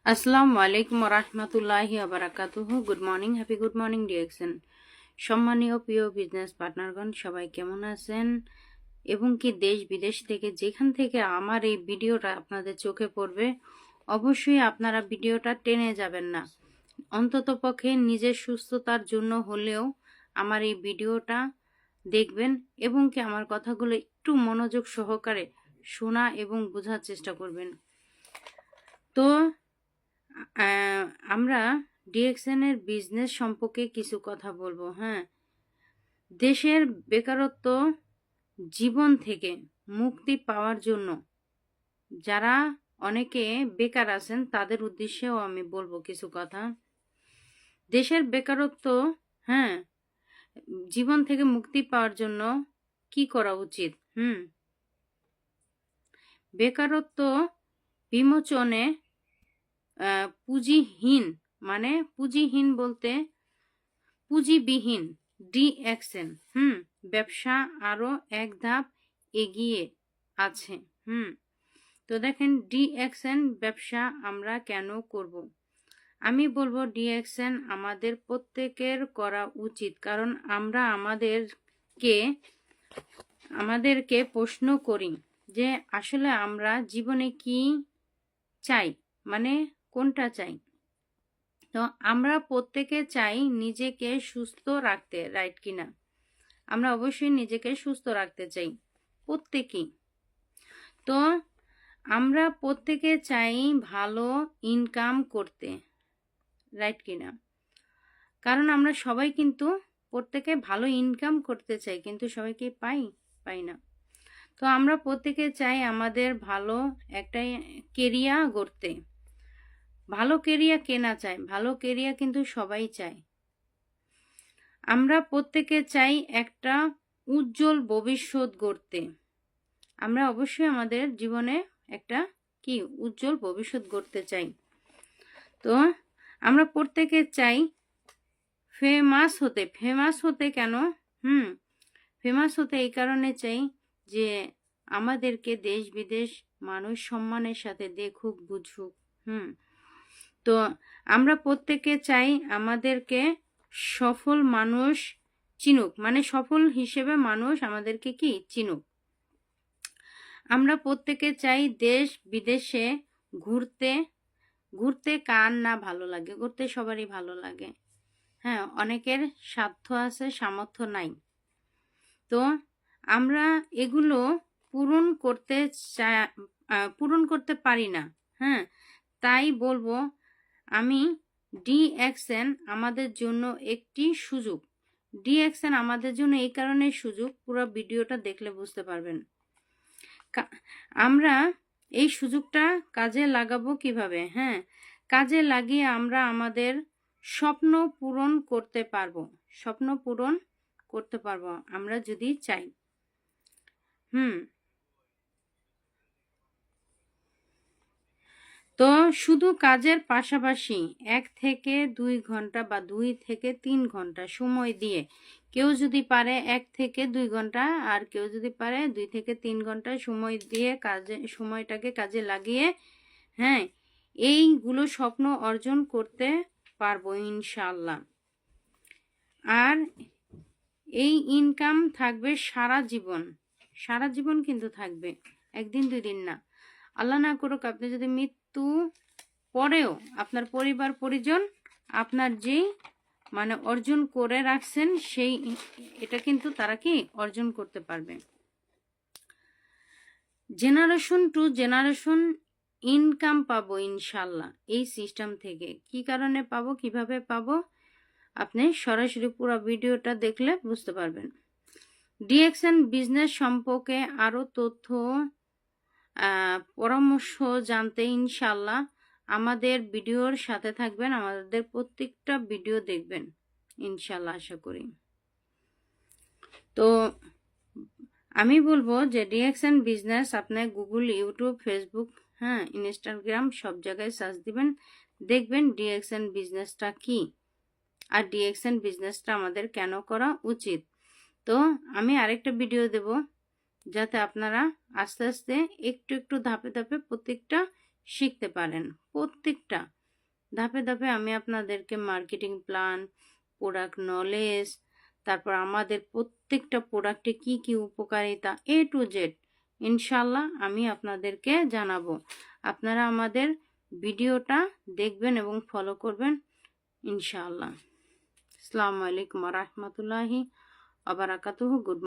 আসসালামু আলাইকুম রহমতুল্লাহি আবরাকাতুহু। Good morning, happy good morning direction. সম্মানীয় প্রিয় বিজনেস পার্টনারগণ, সবাই কেমন আছেন এবং কি দেশ বিদেশ থেকে যেখান থেকে আমার এই ভিডিওটা আপনাদের চোখে পড়বে, অবশ্যই আপনারা ভিডিওটা টেনে যাবেন না। অন্ততপক্ষে নিজের সুস্থতার জন্য হলেও আমার এই ভিডিওটা দেখবেন এবং কি আমার কথাগুলো একটু মনোযোগ সহকারে শোনা এবং বোঝার চেষ্টা করবেন। তো আমরা ডিএক্সএন এর বিজনেস সম্পর্কে কিছু কথা বলবো। হ্যাঁ, দেশের বেকারত্ব জীবন থেকে মুক্তি পাওয়ার জন্য যারা অনেকে বেকার আছেন তাদের উদ্দেশ্যেও আমি বলবো কিছু কথা। দেশের বেকারত্ব, হ্যাঁ, জীবন থেকে মুক্তি পাওয়ার জন্য কি করা উচিত? বেকারত্ব বিমোচনে পুঁজিহীন, মানে পুঁজিহীন বলতে পুঁজিবিহীন ডিএক্সএন ব্যবসা আরো এক ধাপ এগিয়ে আছে। তো দেখেন, ডিএক্সএন ব্যবসা আমরা কেন করব? আমি বলবো ডিএক্সএন আমাদের প্রত্যেকের করা উচিত, কারণ আমরা আমাদেরকে প্রশ্ন করি যে আসলে আমরা জীবনে কি চাই, মানে কোনটা চাই। তো আমরা প্রত্যেকে চাই নিজেকে সুস্থ রাখতে, রাইট কিনা? আমরা অবশ্যই নিজেকে সুস্থ রাখতে চাই প্রত্যেকেই। তো আমরা প্রত্যেকে চাই ভালো ইনকাম করতে, রাইট কিনা? কারণ আমরা সবাই কিন্তু প্রত্যেকে ভালো ইনকাম করতে চাই, কিন্তু সবাইকে পাই না। তো আমরা প্রত্যেকে চাই আমাদের ভালো একটা কেরিয়ার গড়তে। ভালো কেরিয়ার কে না চায়? ভালো কেরিয়ার কিন্তু সবাই চায়। আমরা প্রত্যেকে চাই একটা উজ্জ্বল ভবিষ্যৎ গড়তে। আমরা অবশ্যই আমাদের জীবনে একটা কি উজ্জ্বল ভবিষ্যৎ গড়তে চাই। তো আমরা প্রত্যেকে চাই ফেমাস হতে কেন? ফেমাস হতে এই কারণে চাই যে আমাদেরকে দেশ বিদেশ মানুষ সম্মানের সাথে দেখুক, বুঝুক। তো আমরা প্রত্যেকে চাই আমাদেরকে সফল মানুষ চিনুক, মানে সফল হিসেবে মানুষ আমাদেরকে কি চিনুক। আমরা প্রত্যেকে চাই দেশ বিদেশে ঘুরতে কার না ভালো লাগে? ঘুরতে সবারই ভালো লাগে। হ্যাঁ, অনেকের সাধ্য আছে, সামর্থ্য নাই। তো আমরা এগুলো পূরণ করতে পারি না। হ্যাঁ, তাই বলবো আমি ডিএক্সএন আমাদের জন্য একটি সুযোগ। ডিএক্সএন আমাদের জন্য এই কারণে সুযোগ, পুরো ভিডিওটা দেখলে বুঝতে পারবেন। আমরা এই সুযোগটা কাজে লাগাবো কিভাবে? হ্যাঁ, কাজে লাগিয়ে আমরা আমাদের স্বপ্ন পূরণ করতে পারবো আমরা যদি চাই। তো শুধু কাজের পাশাপাশি 1 থেকে 2 ঘন্টা বা 2 থেকে 3 ঘন্টা সময় দিয়ে, কেউ যদি পারে 1 থেকে 2 ঘন্টা, আর কেউ যদি পারে 2 থেকে 3 ঘন্টা সময় দিয়ে সময়টাকে কাজে লাগিয়ে, হ্যাঁ, এইগুলো স্বপ্ন অর্জন করতে পারবো ইনশাআল্লাহ। আর এই ইনকাম থাকবে সারা জীবন কিন্তু থাকবে, একদিন 2 দিন না। আল্লাহ না করুক, আপনি যদি মৃত্যু পরেও আপনার পরিবার পরিজন আপনার যেই মানে অর্জন করে রাখছেন সেই এটা কিন্তু তারা কি অর্জন করতে পারবে। জেনারেশন টু জেনারেশন ইনকাম পাবো ইনশাল্লাহ এই সিস্টেম থেকে। কি কারণে পাবো, কিভাবে পাবো, আপনি সরাসরি পুরো ভিডিওটা দেখলে বুঝতে পারবেন। ডিএক্সএন বিজনেস সম্পর্কে আরো তথ্য পরামর্শ জানতে ইনশাল্লাহ আমাদের ভিডিওর সাথে থাকবেন, আমাদের প্রত্যেকটা ভিডিও দেখবেন ইনশাল্লাহ, আশা করি। তো আমি বলবো যে ডিএক্সএন বিজনেস আপনি গুগল, ইউটিউব, ফেসবুক, হ্যাঁ, ইনস্টাগ্রাম সব জায়গায় সার্চ দিবেন, দেখবেন ডিএক্সএন বিজনেসটা কি আর ডিএক্সএন বিজনেসটা আমাদের কেন করা উচিত। তো আমি আরেকটা ভিডিও দেব যাতে আপনারা আস্তে আস্তে একটু ধাপে ধাপে প্রত্যেকটা শিখতে পারেন। প্রত্যেকটা ধাপে ধাপে আমি আপনাদেরকে মার্কেটিং প্ল্যান, প্রোডাক্ট নলেজ, তারপর আমাদের প্রত্যেকটা প্রোডাক্টে কি কি উপকারিতা টু জেড ইনশাল্লাহ আমি আপনাদেরকে জানাবো। আপনারা আমাদের ভিডিওটা দেখবেন এবং ফলো করবেন ইনশাআল্লাহ। আসসালামু আলাইকুম ওয়া রাহমাতুল্লাহি ওয়া বারাকাতুহু। গুড